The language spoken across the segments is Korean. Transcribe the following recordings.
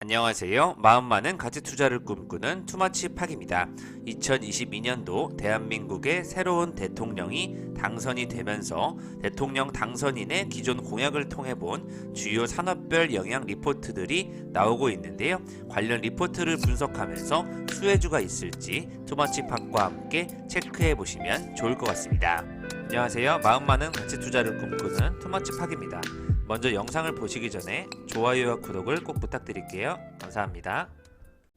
안녕하세요. 마음 많은 가치 투자를 꿈꾸는 투마치 팍입니다. 2022년도 대한민국의 새로운 대통령이 당선이 되면서 대통령 당선인의 기존 공약을 통해 본 주요 산업별 영향 리포트들이 나오고 있는데요. 관련 리포트를 분석하면서 수혜주가 있을지 투마치 팍과 함께 체크해 보시면 좋을 것 같습니다. 안녕하세요. 마음 많은 가치 투자를 꿈꾸는 투마치 팍입니다. 먼저 영상을 보시기 전에 좋아요와 구독을 꼭 부탁드릴게요. 감사합니다.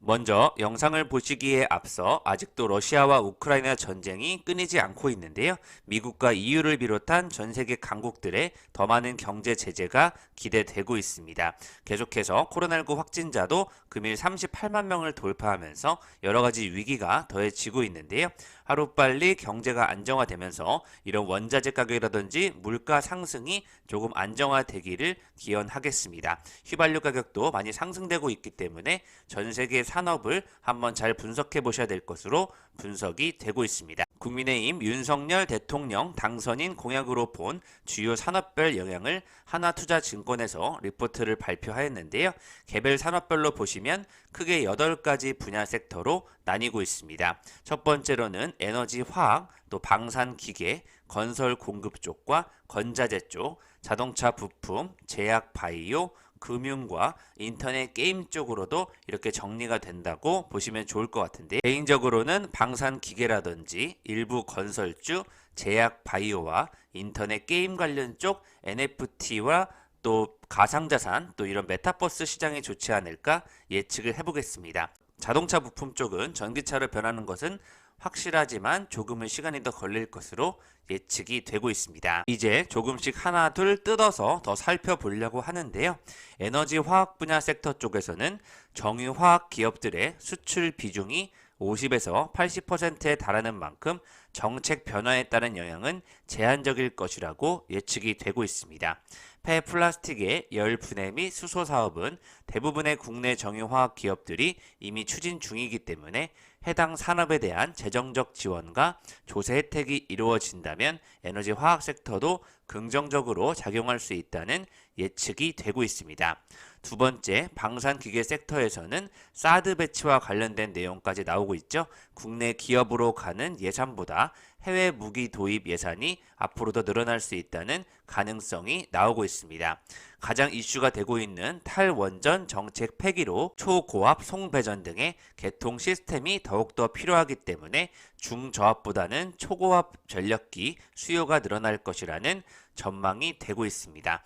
먼저 영상을 보시기에 앞서 아직도 러시아와 우크라이나 전쟁이 끊이지 않고 있는데요. 미국과 EU를 비롯한 전 세계 강국들의 더 많은 경제 제재가 기대되고 있습니다. 계속해서 코로나19 확진자도 금일 38만 명을 돌파하면서 여러 가지 위기가 더해지고 있는데요. 하루빨리 경제가 안정화되면서 이런 원자재 가격이라든지 물가 상승이 조금 안정화되기를 기원하겠습니다. 휘발유 가격도 많이 상승되고 있기 때문에 전 세계 산업을 한번 잘 분석해 보셔야 될 것으로 분석이 되고 있습니다. 국민의힘 윤석열 대통령 당선인 공약으로 본 주요 산업별 영향을 하나투자증권에서 리포트를 발표하였는데요. 개별 산업별로 보시면 크게 8가지 분야 섹터로 나뉘고 있습니다. 첫 번째로는 에너지 화학, 또 방산 기계, 건설 공급 쪽과 건자재 쪽, 자동차 부품, 제약 바이오, 금융과 인터넷 게임 쪽으로도 이렇게 정리가 된다고 보시면 좋을 것 같은데, 개인적으로는 방산 기계라든지 일부 건설주, 제약 바이오와 인터넷 게임 관련 쪽 NFT와 또 가상자산, 또 이런 메타버스 시장이 좋지 않을까 예측을 해보겠습니다. 자동차 부품 쪽은 전기차로 변하는 것은 확실하지만 조금은 시간이 더 걸릴 것으로 예측이 되고 있습니다. 이제 조금씩 하나 둘 뜯어서 더 살펴보려고 하는데요. 에너지 화학 분야 섹터 쪽에서는 정유화학 기업들의 수출 비중이 50에서 80%에 달하는 만큼 정책 변화에 따른 영향은 제한적일 것이라고 예측이 되고 있습니다. 폐 플라스틱의 열 분해 및 수소 사업은 대부분의 국내 정유화학 기업들이 이미 추진 중이기 때문에 해당 산업에 대한 재정적 지원과 조세 혜택이 이루어진다면 에너지 화학 섹터도 긍정적으로 작용할 수 있다는 예측이 되고 있습니다. 두 번째, 방산기계 섹터에서는 사드 배치와 관련된 내용까지 나오고 있죠. 국내 기업으로 가는 예산보다 해외 무기 도입 예산이 앞으로 더 늘어날 수 있다는 가능성이 나오고 있습니다. 가장 이슈가 되고 있는 탈원전 정책 폐기로 초고압 송배전 등의 개통 시스템이 더욱더 필요하기 때문에 중저압보다는 초고압 전력기 수요가 늘어날 것이라는 전망이 되고 있습니다.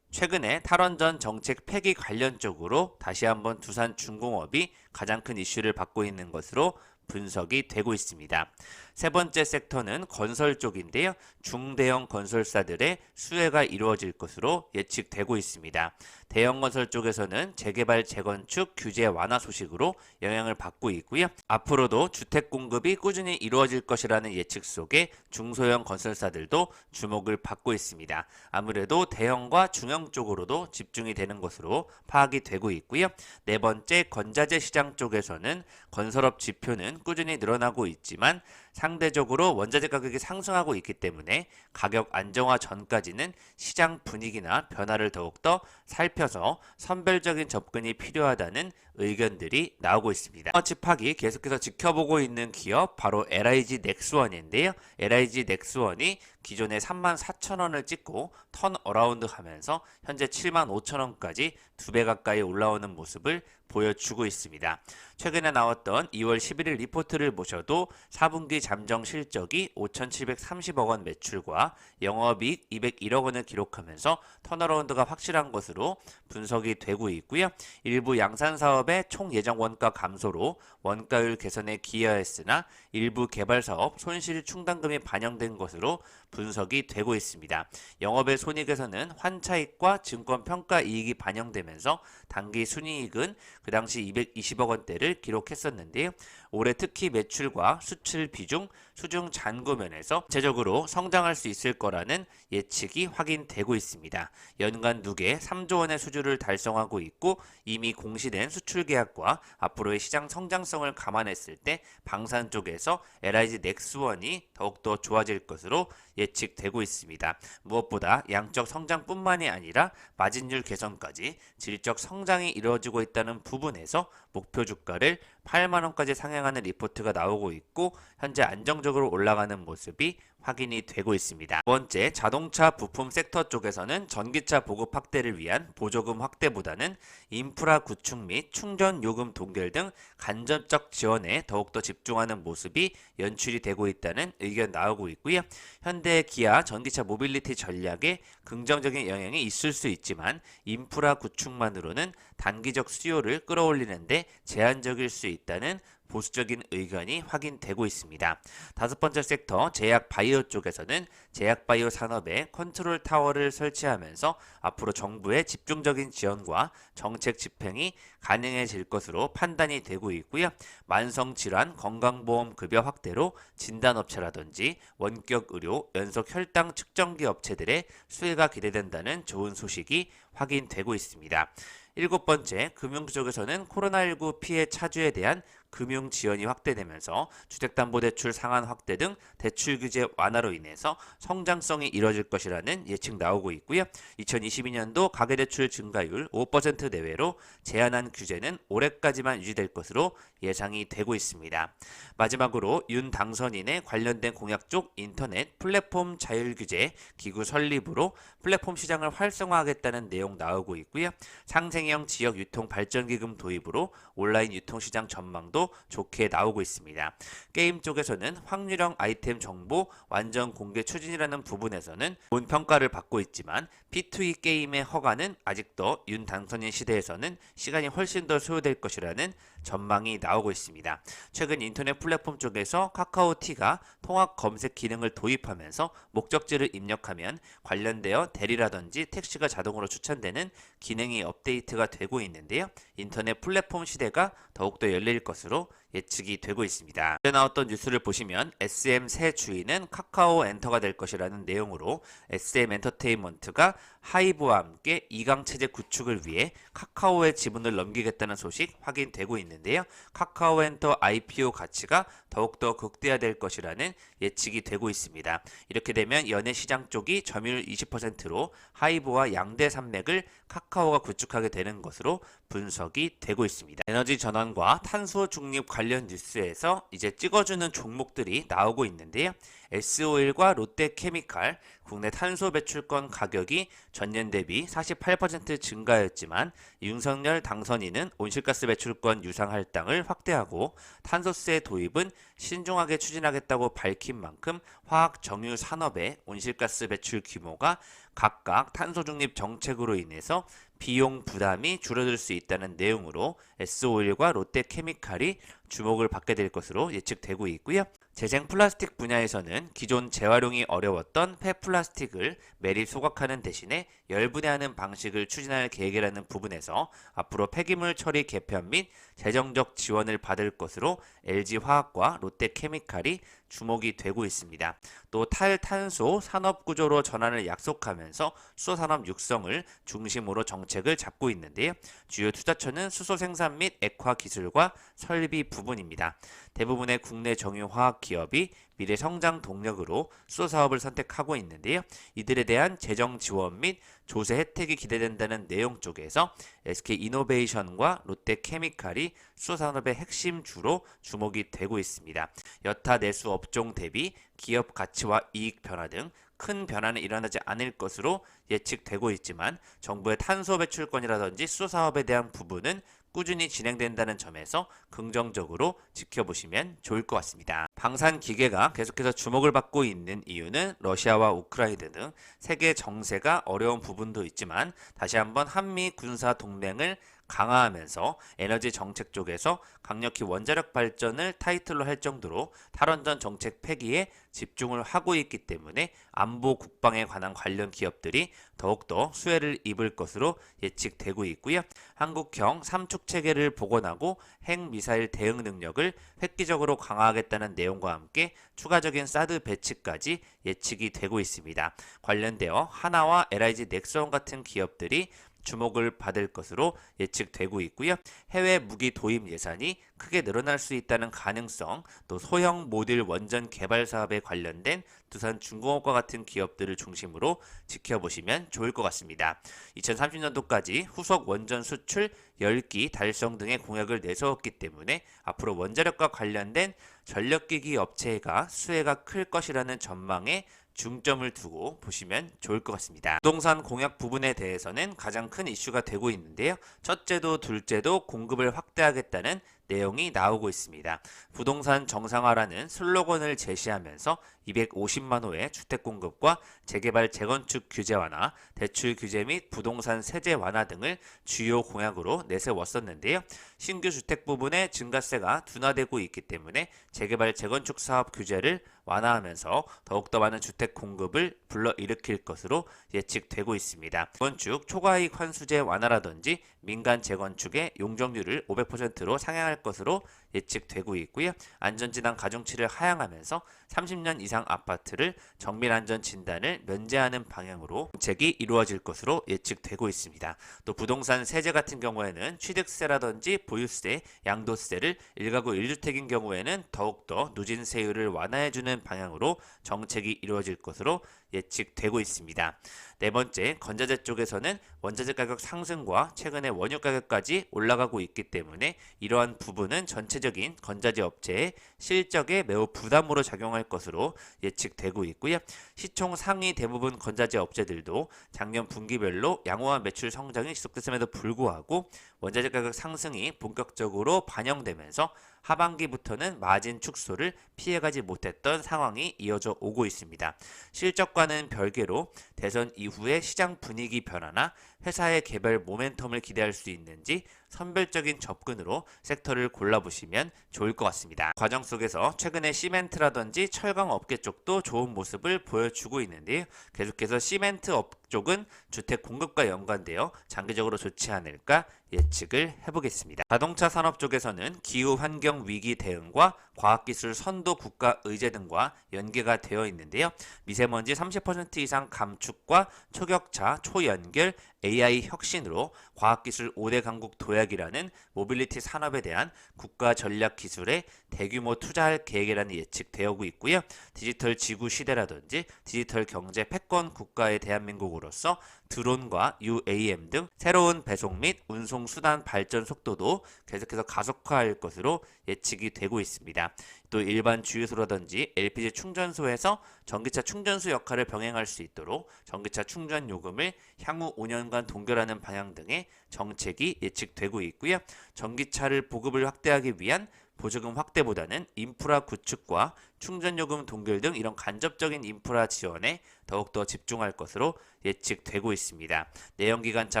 최근에 탈원전 정책 폐기 관련적으로 다시 한번 두산중공업이 가장 큰 이슈를 받고 있는 것으로 분석이 되고 있습니다. 세 번째 섹터는 건설 쪽인데요. 중대형 건설사들의 수혜가 이루어질 것으로 예측되고 있습니다. 대형 건설 쪽에서는 재개발, 재건축 규제 완화 소식으로 영향을 받고 있고요. 앞으로도 주택 공급이 꾸준히 이루어질 것이라는 예측 속에 중소형 건설사들도 주목을 받고 있습니다. 아무래도 대형과 중형 쪽으로도 집중이 되는 것으로 파악이 되고 있고요. 네 번째, 건자재 시장 쪽에서는 건설업 지표는 꾸준히 늘어나고 있지만 상대적으로 원자재 가격이 상승하고 있기 때문에 가격 안정화 전까지는 시장 분위기나 변화를 더욱더 살펴서 선별적인 접근이 필요하다는 의견들이 나오고 있습니다. 칩팍이 계속해서 지켜보고 있는 기업 바로 LIG 넥스원인데요. LIG 넥스원이 기존에 34,000원을 찍고 턴 어라운드 하면서 현재 75,000원까지 2배 가까이 올라오는 모습을 보여주고 있습니다. 최근에 나왔던 2월 11일 리포트를 보셔도 4분기 잠정 실적이 5,730억 원 매출과 영업이익 201억 원을 기록하면서 턴어라운드가 확실한 것으로 분석이 되고 있고요. 일부 양산 사업의 총 예정 원가 감소로 원가율 개선에 기여했으나 일부 개발 사업 손실 충당금이 반영된 것으로 분석이 되고 있습니다. 영업의 손익에서는 환차익과 증권 평가 이익이 반영되면서 단기 순이익은 그 당시 220억 원대를 기록했었는데요. 올해 특히 매출과 수출 비중, 수중 잔고 면에서 전체적으로 성장할 수 있을 거라는 예측이 확인되고 있습니다. 연간 누계 3조 원의 수주를 달성하고 있고 이미 공시된 수출 계약과 앞으로의 시장 성장성을 감안했을 때 방산 쪽에서 LIG 넥스원이 더욱더 좋아질 것으로 예측되고 있습니다. 무엇보다 양적 성장뿐만이 아니라 마진율 개선까지 질적 성장이 이루어지고 있다는 부분에서 목표 주가를 8만 원까지 상향하는 리포트가 나오고 있고 현재 안정적으로 올라가는 모습이 확인이 되고 있습니다. 두 번째, 자동차 부품 섹터 쪽에서는 전기차 보급 확대를 위한 보조금 확대보다는 인프라 구축 및 충전 요금 동결 등 간접적 지원에 더욱더 집중하는 모습이 연출이 되고 있다는 의견 나오고 있고요. 현대, 기아 전기차 모빌리티 전략에 긍정적인 영향이 있을 수 있지만 인프라 구축만으로는 단기적 수요를 끌어올리는데 제한적일 수 있다는 보수적인 의견이 확인되고 있습니다. 다섯 번째 섹터, 제약 바이오 쪽에서는 제약 바이오 산업에 컨트롤 타워를 설치하면서 앞으로 정부의 집중적인 지원과 정책 집행이 가능해질 것으로 판단이 되고 있고요. 만성질환 건강보험 급여 확대로 진단업체라든지 원격 의료, 연속 혈당 측정기 업체들의 수혜가 기대된다는 좋은 소식이 확인되고 있습니다. 일곱 번째, 금융 쪽에서는 코로나19 피해 차주에 대한 금융 지원이 확대되면서 주택담보대출 상한 확대 등 대출 규제 완화로 인해서 성장성이 이뤄질 것이라는 예측 나오고 있고요. 2022년도 가계대출 증가율 5% 내외로 제한한 규제는 올해까지만 유지될 것으로 예상이 되고 있습니다. 마지막으로 윤 당선인의 관련된 공약 쪽 인터넷 플랫폼 자율 규제 기구 설립으로 플랫폼 시장을 활성화하겠다는 내용 나오고 있고요. 상생형 지역 유통 발전기금 도입으로 온라인 유통시장 전망도 좋게 나오고 있습니다. 게임 쪽에서는 확률형 아이템 정보 완전 공개 추진이라는 부분에서는 좋은 평가를 받고 있지만 P2E 게임의 허가는 아직도 윤 당선인 시대에서는 시간이 훨씬 더 소요될 것이라는 전망이 나오고 있습니다. 최근 인터넷 플랫폼 쪽에서 카카오티가 통합 검색 기능을 도입하면서 목적지를 입력하면 관련되어 대리라든지 택시가 자동으로 추천되는 기능이 업데이트가 되고 있는데요. 인터넷 플랫폼 시대가 더욱더 열릴 것으로 예측이 되고 있습니다. 어제 나왔던 뉴스를 보시면 SM 새 주인은 카카오 엔터가 될 것이라는 내용으로 SM 엔터테인먼트가 하이브와 함께 2강 체제 구축을 위해 카카오의 지분을 넘기겠다는 소식 확인되고 있는데요. 카카오 엔터 IPO 가치가 더욱더 극대화될 것이라는 예측이 되고 있습니다. 이렇게 되면 연예 시장 쪽이 점유율 20%로 하이브와 양대 산맥을 카카오가 구축하게 되는 것으로 분석이 되고 있습니다. 에너지 전환과 탄소 중립 관련 뉴스에서 이제 찍어주는 종목들이 나오고 있는데요. S-오일과 롯데케미칼 국내 탄소 배출권 가격이 전년 대비 48% 증가했지만 윤석열 당선인은 온실가스 배출권 유상 할당을 확대하고 탄소세 도입은 신중하게 추진하겠다고 밝힌 만큼 화학 정유 산업의 온실가스 배출 규모가 각각 탄소 중립 정책으로 인해서 비용 부담이 줄어들 수 있다는 내용으로 S-오일과 롯데케미칼이 주목을 받게 될 것으로 예측되고 있고요. 재생 플라스틱 분야에서는 기존 재활용이 어려웠던 폐플라스틱을 매립 소각하는 대신에 열분해하는 방식을 추진할 계획이라는 부분에서 앞으로 폐기물 처리 개편 및 재정적 지원을 받을 것으로 LG화학과 롯데케미칼이 주목이 되고 있습니다. 또 탈탄소 산업 구조로 전환을 약속하면서 수소산업 육성을 중심으로 정책을 잡고 있는데요. 주요 투자처는 수소 생산 및 액화 기술과 설비 부분입니다. 대부분의 국내 정유화학 기업이 미래 성장 동력으로 수소 사업을 선택하고 있는데요. 이들에 대한 재정 지원 및 조세 혜택이 기대된다는 내용 쪽에서 SK이노베이션과 롯데케미칼이 수소 산업의 핵심 주로 주목이 되고 있습니다. 여타 내수 업종 대비 기업 가치와 이익 변화 등 큰 변화는 일어나지 않을 것으로 예측되고 있지만 정부의 탄소 배출권이라든지 수소 사업에 대한 부분은 꾸준히 진행된다는 점에서 긍정적으로 지켜보시면 좋을 것 같습니다. 방산 기계가 계속해서 주목을 받고 있는 이유는 러시아와 우크라이나 등 세계 정세가 어려운 부분도 있지만 다시 한번 한미 군사 동맹을 강화하면서 에너지 정책 쪽에서 강력히 원자력 발전을 타이틀로 할 정도로 탈원전 정책 폐기에 집중을 하고 있기 때문에 안보 국방에 관한 관련 기업들이 더욱더 수혜를 입을 것으로 예측되고 있고요. 한국형 삼축 체계를 복원하고 핵미사일 대응 능력을 획기적으로 강화하겠다는 내용과 함께 추가적인 사드 배치까지 예측이 되고 있습니다. 관련되어 하나와 LIG 넥스원 같은 기업들이 주목을 받을 것으로 예측되고 있고요. 해외 무기 도입 예산이 크게 늘어날 수 있다는 가능성, 또 소형 모듈 원전 개발 사업에 관련된 두산중공업과 같은 기업들을 중심으로 지켜보시면 좋을 것 같습니다. 2030년도까지 후속 원전 수출 10기 달성 등의 공약을 내세웠기 때문에 앞으로 원자력과 관련된 전력기기 업체가 수혜가 클 것이라는 전망에 중점을 두고 보시면 좋을 것 같습니다. 부동산 공약 부분에 대해서는 가장 큰 이슈가 되고 있는데요. 첫째도 둘째도 공급을 확대하겠다는 내용이 나오고 있습니다. 부동산 정상화라는 슬로건을 제시하면서 250만 호의 주택 공급과 재개발 재건축 규제 완화, 대출 규제 및 부동산 세제 완화 등을 주요 공약으로 내세웠었는데요. 신규 주택 부분의 증가세가 둔화되고 있기 때문에 재개발 재건축 사업 규제를 완화하면서 더욱더 많은 주택 공급을 불러일으킬 것으로 예측되고 있습니다. 재건축 초과이익 환수제 완화라든지 민간 재건축의 용적률을 500%로 상향할 것으로 예측되고 있고요. 안전진단 가중치를 하향하면서 30년 이상 아파트를 정밀안전 진단을 면제하는 방향으로 정책이 이루어질 것으로 예측되고 있습니다. 또 부동산 세제 같은 경우에는 취득세라든지 보유세, 양도세를 1가구 1주택인 경우에는 더욱더 누진세율을 완화해주는 방향으로 정책이 이루어질 것으로 예측되고 있습니다. 네 번째, 건자재 쪽에서는 원자재 가격 상승과 최근에 원유 가격까지 올라가고 있기 때문에 이러한 부분은 전체적인 건자재 업체의 실적에 매우 부담으로 작용할 것으로 예측되고 있고요. 시총 상위 대부분 건자재 업체들도 작년 분기별로 양호한 매출 성장이 지속됐음에도 불구하고 원자재 가격 상승이 본격적으로 반영되면서 하반기부터는 마진 축소를 피해가지 못했던 상황이 이어져 오고 있습니다. 실적과는 별개로 대선 이후의 시장 분위기 변화나 회사의 개별 모멘텀을 기대할 수 있는지 선별적인 접근으로 섹터를 골라보시면 좋을 것 같습니다. 과정 속에서 최근에 시멘트라든지 철강 업계 쪽도 좋은 모습을 보여주고 있는데요. 계속해서 시멘트 업 쪽은 주택 공급과 연관되어 장기적으로 좋지 않을까 예측을 해보겠습니다. 자동차 산업 쪽에서는 기후 환경 위기 대응과 과학기술 선도 국가 의제 등과 연계가 되어 있는데요. 미세먼지 30% 이상 감축과 초격차, 초연결, AI 혁신으로 과학기술 5대 강국 도약이라는 모빌리티 산업에 대한 국가 전략 기술에 대규모 투자할 계획이라는 예측되고 있고요. 디지털 지구 시대라든지 디지털 경제 패권 국가의 대한민국으로서 드론과 UAM 등 새로운 배송 및 운송 수단 발전 속도도 계속해서 가속화할 것으로 예측이 되고 있습니다. 또 일반 주유소라든지 LPG 충전소에서 전기차 충전소 역할을 병행할 수 있도록 전기차 충전 요금을 향후 5년간 동결하는 방향 등의 정책이 예측되고 있고요. 전기차를 보급을 확대하기 위한 보조금 확대보다는 인프라 구축과 충전요금 동결 등 이런 간접적인 인프라 지원에 더욱더 집중할 것으로 예측되고 있습니다. 내연기관차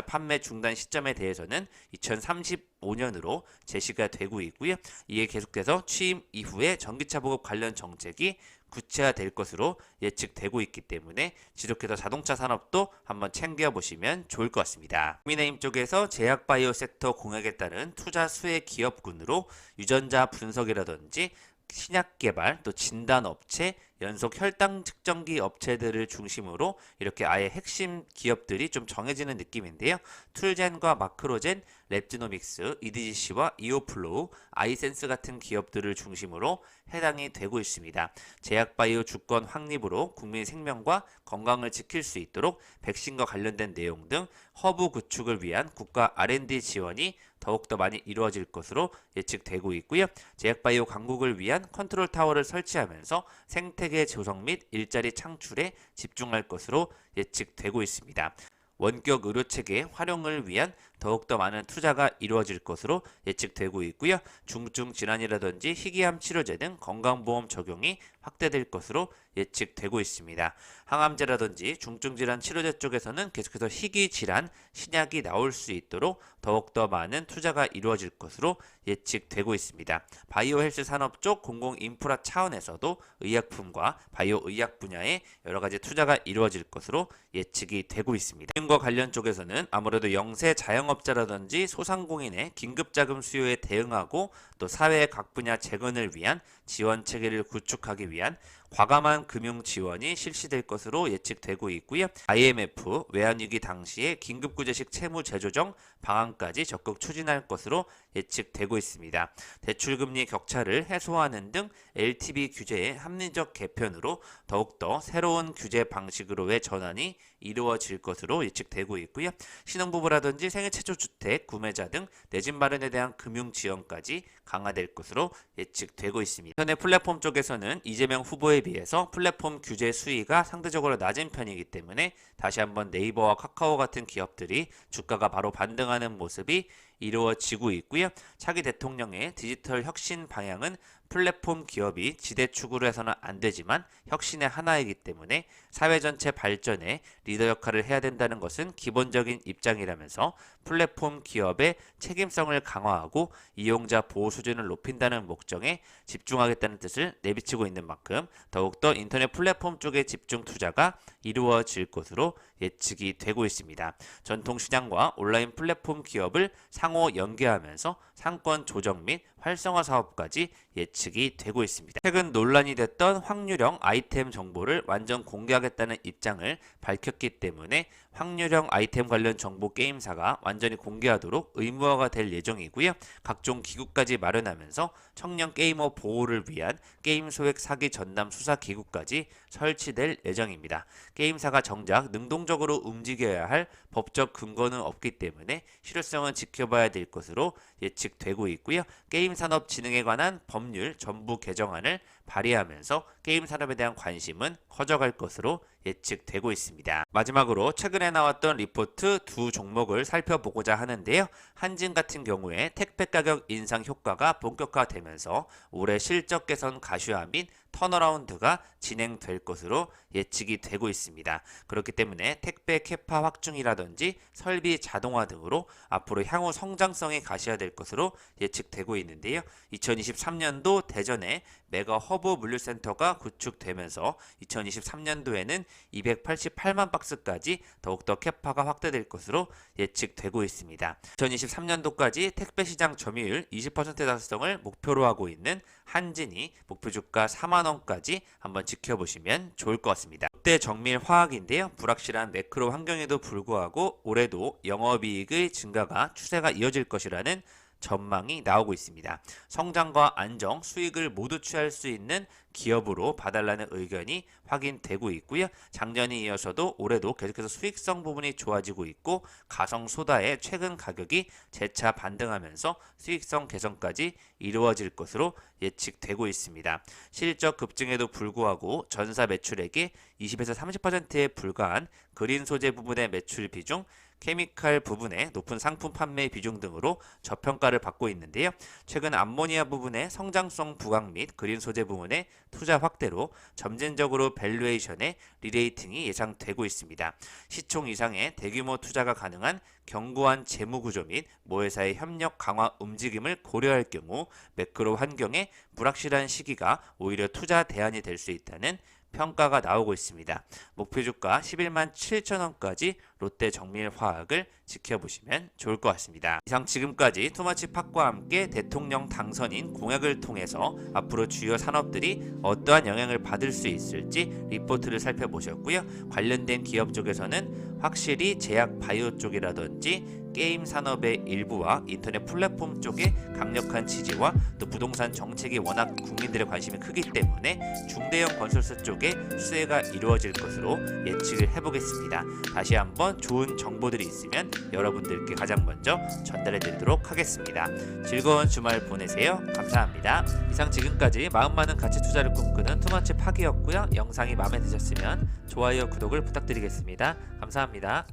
판매 중단 시점에 대해서는 2035년으로 제시가 되고 있고요. 이에 계속해서 취임 이후에 전기차 보급 관련 정책이 구체화될 것으로 예측되고 있기 때문에 지속해서 자동차 산업도 한번 챙겨보시면 좋을 것 같습니다. 국민의힘 쪽에서 제약바이오 섹터 공약에 따른 투자 수혜 기업군으로 유전자 분석이라든지 신약 개발, 또 진단업체, 연속 혈당 측정기 업체들을 중심으로 이렇게 아예 핵심 기업들이 좀 정해지는 느낌인데요. 툴젠과 마크로젠, 랩지노믹스, EDGC와 이오플로우, 아이센스 같은 기업들을 중심으로 해당이 되고 있습니다. 제약바이오 주권 확립으로 국민 생명과 건강을 지킬 수 있도록 백신과 관련된 내용 등 허브 구축을 위한 국가 R&D 지원이 더욱더 많이 이루어질 것으로 예측되고 있고요. 제약바이오 강국을 위한 컨트롤 타워를 설치하면서 생태계 조성 및 일자리 창출에 집중할 것으로 예측되고 있습니다. 원격 의료체계 활용을 위한 더욱더 많은 투자가 이루어질 것으로 예측되고 있고요. 중증 질환이라든지 희귀암 치료제 등 건강보험 적용이 확대될 것으로 예측되고 있습니다. 항암제라든지 중증 질환 치료제 쪽에서는 계속해서 희귀 질환 신약이 나올 수 있도록 더욱더 많은 투자가 이루어질 것으로 예측되고 있습니다. 바이오 헬스 산업 쪽 공공 인프라 차원에서도 의약품과 바이오 의약 분야에 여러 가지 투자가 이루어질 것으로 예측이 되고 있습니다. 과 관련 쪽에서는 아무래도 영세 자영업자라든지 소상공인의 긴급자금 수요에 대응하고 또 사회의 각 분야 재건을 위한 지원 체계를 구축하기 위한 과감한 금융 지원이 실시될 것으로 예측되고 있고요. IMF 외환위기 당시에 긴급구제식 채무 재조정 방안까지 적극 추진할 것으로 예측되고 있습니다. 대출금리 격차를 해소하는 등 LTV 규제의 합리적 개편으로 더욱더 새로운 규제 방식으로의 전환이 이루어질 것으로 예측되고 있고요. 신혼부부라든지 생애 최초 주택 구매자 등 내 집 마련에 대한 금융 지원까지 강화될 것으로 예측되고 있습니다. 현재 플랫폼 쪽에서는 이재명 후보에 비해서 플랫폼 규제 수위가 상대적으로 낮은 편이기 때문에 다시 한번 네이버와 카카오 같은 기업들이 주가가 바로 반등하는 모습이 이루어지고 있고요. 차기 대통령의 디지털 혁신 방향은 플랫폼 기업이 지대축으로 해서는 안 되지만 혁신의 하나이기 때문에 사회 전체 발전에 리더 역할을 해야 된다는 것은 기본적인 입장이라면서 플랫폼 기업의 책임성을 강화하고 이용자 보호 수준을 높인다는 목적에 집중하겠다는 뜻을 내비치고 있는 만큼 더욱더 인터넷 플랫폼 쪽의 집중 투자가 이루어질 것으로 예측이 되고 있습니다. 전통시장과 온라인 플랫폼 기업을 상호 연계하면서 상권 조정 및 활성화 사업까지 예측이 되고 있습니다. 최근 논란이 됐던 확률형 아이템 정보를 완전 공개하겠다는 입장을 밝혔기 때문에 확률형 아이템 관련 정보 게임사가 완전히 공개하도록 의무화가 될 예정이고요. 각종 기구까지 마련하면서 청년 게이머 보호를 위한 게임 소액 사기 전담 수사 기구까지 설치될 예정입니다. 게임사가 정작 능동적으로 움직여야 할 법적 근거는 없기 때문에 실효성은 지켜봐야 될 것으로 예측되고 있고요. 게임 산업 진흥에 관한 법률 전부 개정안을 발의하면서 게임 산업에 대한 관심은 커져갈 것으로 예측되고 있습니다. 마지막으로 최근에 나왔던 리포트 두 종목을 살펴보고자 하는데요. 한진 같은 경우에 택배 가격 인상 효과가 본격화되면서 올해 실적 개선 가시화 및 턴어라운드가 진행될 것으로 예측이 되고 있습니다. 그렇기 때문에 택배 캐파 확충이라든지 설비 자동화 등으로 앞으로 향후 성장성이 가시화될 것으로 예측되고 있는데요. 2023년도 대전에 메가 허브 물류센터가 구축되면서 2023년도에는 288만 박스까지 더욱더 캐파가 확대될 것으로 예측되고 있습니다. 2023년도까지 택배시장 점유율 20% 달성을 목표로 하고 있는 한진이 목표 주가 4만원까지 한번 지켜보시면 좋을 것 같습니다. 롯데 정밀화학인데요. 불확실한 매크로 환경에도 불구하고 올해도 영업이익의 증가가 추세가 이어질 것이라는 전망이 나오고 있습니다. 성장과 안정, 수익을 모두 취할 수 있는 기업으로 봐달라는 의견이 확인되고 있고요. 작년에 이어서도 올해도 계속해서 수익성 부분이 좋아지고 있고 가성 소다의 최근 가격이 재차 반등하면서 수익성 개선까지 이루어질 것으로 예측되고 있습니다. 실적 급증에도 불구하고 전사 매출액의 20에서 30%에 불과한 그린 소재 부분의 매출 비중, 케미칼 부분의 높은 상품 판매 비중 등으로 저평가를 받고 있는데요. 최근 암모니아 부분의 성장성 부각 및 그린 소재 부분의 투자 확대로 점진적으로 밸류에이션의 리레이팅이 예상되고 있습니다. 시총 이상의 대규모 투자가 가능한 견고한 재무구조 및 모회사의 협력 강화 움직임을 고려할 경우 매크로 환경에 불확실한 시기가 오히려 투자 대안이 될 수 있다는 평가가 나오고 있습니다. 목표 주가 11만 7천원까지 롯데 정밀화학을 지켜보시면 좋을 것 같습니다. 이상 지금까지 투마치팍과 함께 대통령 당선인 공약을 통해서 앞으로 주요 산업들이 어떠한 영향을 받을 수 있을지 리포트를 살펴보셨고요. 관련된 기업 쪽에서는 확실히 제약 바이오 쪽이라든지 게임 산업의 일부와 인터넷 플랫폼 쪽의 강력한 지지와 또 부동산 정책이 워낙 국민들의 관심이 크기 때문에 중대형 건설사 쪽에 수혜가 이루어질 것으로 예측을 해보겠습니다. 다시 한번 좋은 정보들이 있으면 여러분들께 가장 먼저 전달해 드리도록 하겠습니다. 즐거운 주말 보내세요. 감사합니다. 이상 지금까지 마음 많은 가치 투자를 꿈꾸는 투마치 파기였고요. 영상이 마음에 드셨으면 좋아요, 구독을 부탁드리겠습니다. 감사합니다.